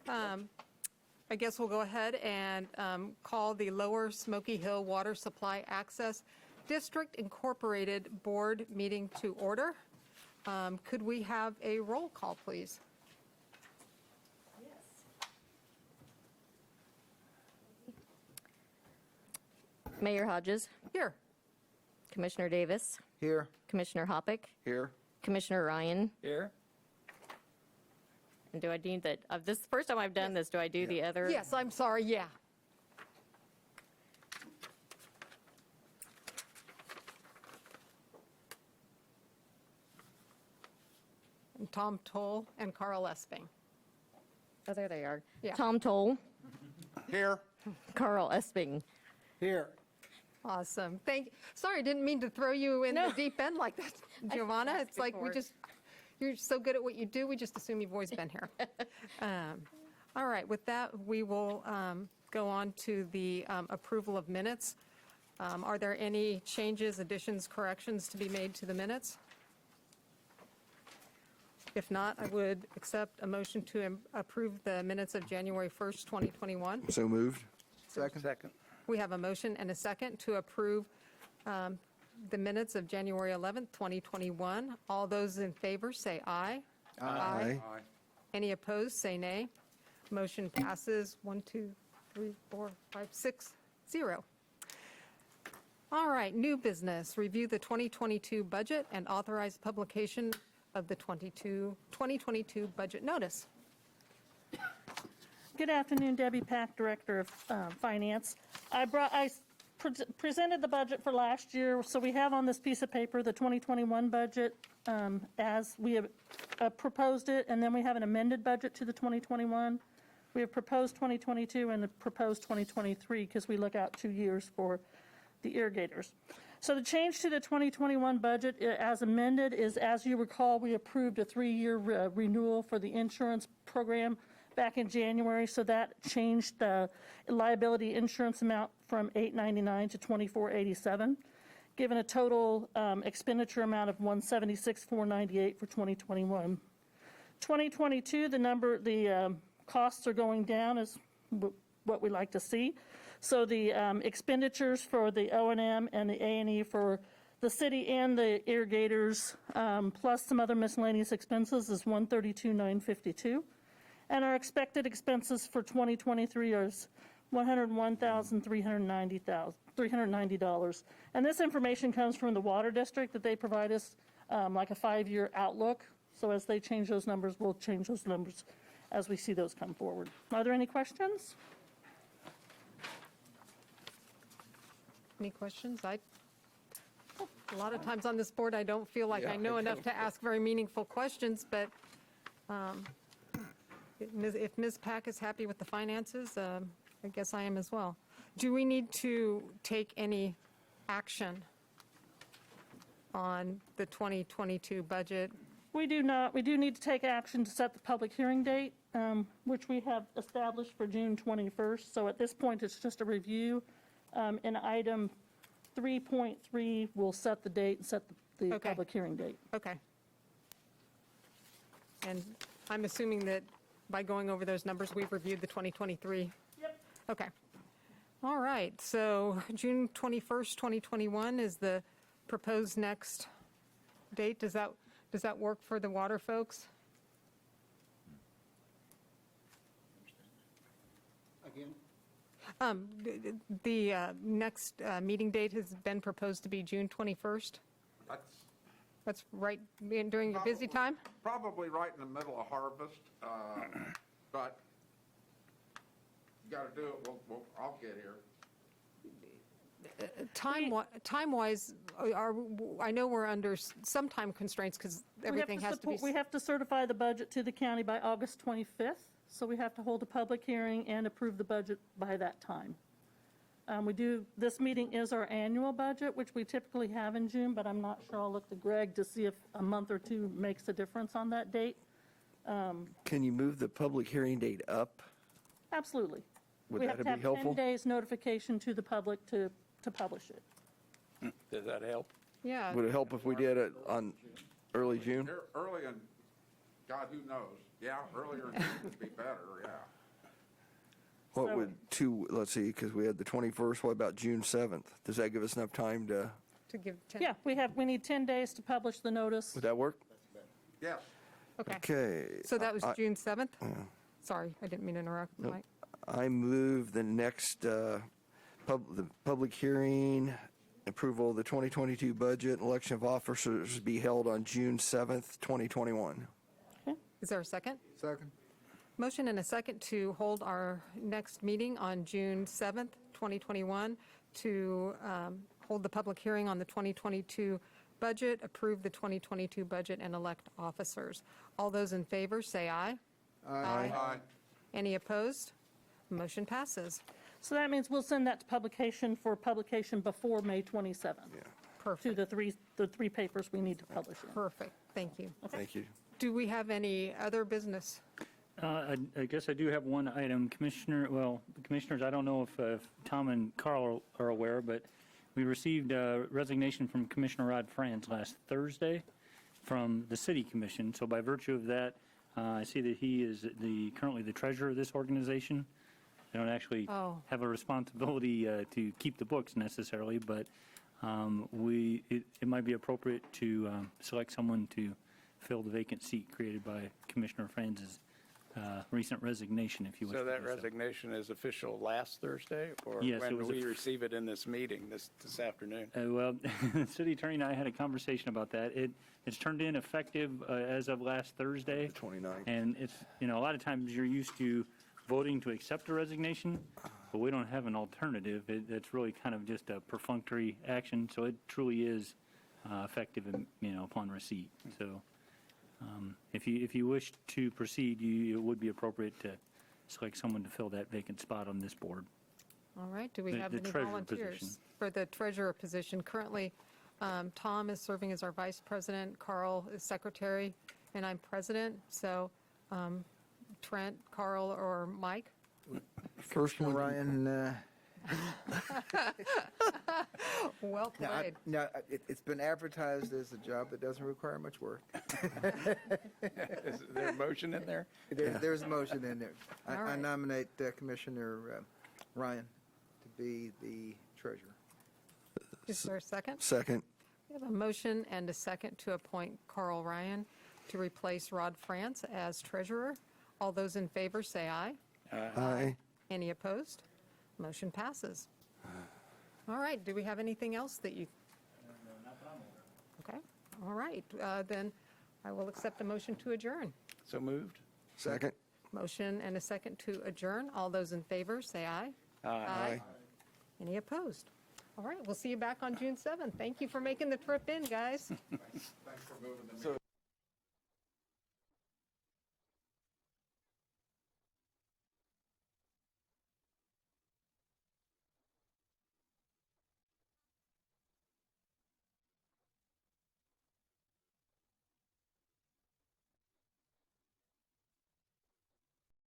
I guess we'll go ahead and call the Lower Smoky Hill Water Supply Access District Incorporated Board meeting to order. Could we have a roll call, please? Mayor Hodges, Here. Commissioner Davis, Here. Commissioner Hoppick, Here. Commissioner Ryan. Here. And do I need that? This is the first time I've done this. Do I do the other? Yes, I'm sorry, yeah. And Tom Toll and Carl Esping. Oh, there they are. Yeah. Tom Toll, Here. Carl Esping. Here. Awesome. Sorry, I didn't mean to throw you in No. the deep end like that, Giovanna. It's like you're so good at what you do, we just assume you've always been here. All right, with that, we will go on to the approval of minutes. Are there any changes, additions, corrections to be made to the minutes? If not, I would accept a motion to approve the minutes of January 1st, 2021. So moved. Second. We have a motion and a second to approve the minutes of January 11th, 2021. All those in favor say aye. Aye. Any opposed, say nay. Motion passes 1, 2, 3, 4, 5, 6, 0. All right, new business. Review the 2022 budget and authorize publication of the 2022 budget notice. Good afternoon, Debbie Pack, Director of Finance. I presented the budget for last year, so we have on this piece of paper the 2021 budget as we have proposed it, and then we have an amended budget to the 2021. We have proposed 2022 and proposed 2023 because we look out 2 years for the irrigators. So the change to the 2021 budget as amended is, as you recall, we approved a 3-year renewal for the insurance program back in January, so that changed the liability insurance amount from $899 to $2487, given a total expenditure amount of $176,498 for 2021. 2022, the costs are going down, is what we like to see. So the expenditures for the O&M and the A&E for the city and the irrigators, plus some other miscellaneous expenses, is $132,952. And our expected expenses for 2023 are $101,390. And this information comes from the Water District that they provide us like a 5-year outlook. So as they change those numbers, we'll change those numbers as we see those come forward. Are there any questions? Any questions? A lot of times on this board, I don't feel like I know enough to ask very meaningful questions, but if Ms. Pack is happy with the finances, I guess I am as well. Do we need to take any action on the 2022 budget? We do not. We do need to take action to set the public hearing date, which we have established for June 21st. So at this point, it's just a review. In item 3.3, we'll set the date and set the public hearing date. Okay. And I'm assuming that by going over those numbers, we've reviewed the 2023? Yep. Okay. All right. So June 21st, 2021 is the proposed next date. Does that work for the water folks? Again? The next meeting date has been proposed to be June 21st. That's right during your busy time? Probably right in the middle of harvest, but you got to do it. I'll get here. Time-wise, I know we're under some time constraints because everything has to be... We have to certify the budget to the county by August 25th, so we have to hold a public hearing and approve the budget by that time. This meeting is our annual budget, which we typically have in June, but I'm not sure. I'll look to Greg to see if a month or two makes a difference on that date. Can you move the public hearing date up? Absolutely. Would We that have to be have helpful? 10 days notification to the public to publish it. Does that help? Yeah. Would it help if we did it on early June? Early in, God, who knows? Yeah, earlier in June would be better, yeah. What So- would let's see, because we had the 21st, what about June 7th? Does that give us enough time to, To give 10? Yeah, we need 10 days to publish the notice. would that work? Yes, Okay. Okay. So that was I- June 7th? Sorry, I didn't mean to interrupt, Mike. I move the next the public hearing, approval of the 2022 budget, election of officers be held on June 7th, 2021. Is there a second? Second. Motion and a second to hold our next meeting on June 7th, 2021, to hold the public hearing on the 2022 budget, approve the 2022 budget, and elect officers. All those in favor, say aye. aye. Any opposed? Motion passes. So that means we'll send that to publication for publication before May 27th. To Perfect, the three papers we need to publish in. perfect. Thank you. Thank you. Do we have any other business? I guess I do have one item. The commissioners, I don't know if Tom and Carl are aware, but we received a resignation from Commissioner Rod Franz last Thursday from the City Commission. So by virtue of that, I see that he is currently the treasurer of this organization. I don't actually Oh. have a responsibility to keep the books necessarily, but it might be appropriate to select someone to fill the vacant seat created by Commissioner Franz's recent resignation, if you wish. So to that do so. resignation is official last Thursday? Or Yes, it when was do we receive it in this meeting this afternoon? Well, the city attorney and I had a conversation about that. It's turned in effective as of last Thursday. The 29th. And it's, a lot of times you're used to voting to accept a resignation, but we don't have an alternative. It's really kind of just a perfunctory action, so it truly is effective, upon receipt. So if you wish to proceed, it would be appropriate to select someone to fill that vacant spot on this board. All right, do we The- have the any treasurer volunteers position. for the treasurer position? Currently, Tom is serving as our vice president, Carl is secretary, and I'm president. So Trent, Carl, or Mike? First one, Ryan, Well played. it's been advertised as a job that doesn't require much work. Is there a motion in there? There's a motion in there. All I right. nominate Commissioner Ryan to be the treasurer. Is there a second? second. We have a motion and a second to appoint Carl Ryan to replace Rod France as treasurer. All those in favor say aye. Aye. Any opposed? Motion passes. All right, do we have anything else that you? Okay, all right, then I will accept a motion to adjourn. So moved? Second. Motion and a second to adjourn. All those in favor, say aye. Aye. Any opposed? All right, we'll see you back on June 7th. Thank you for making the trip in, guys. Thanks for moving the meeting.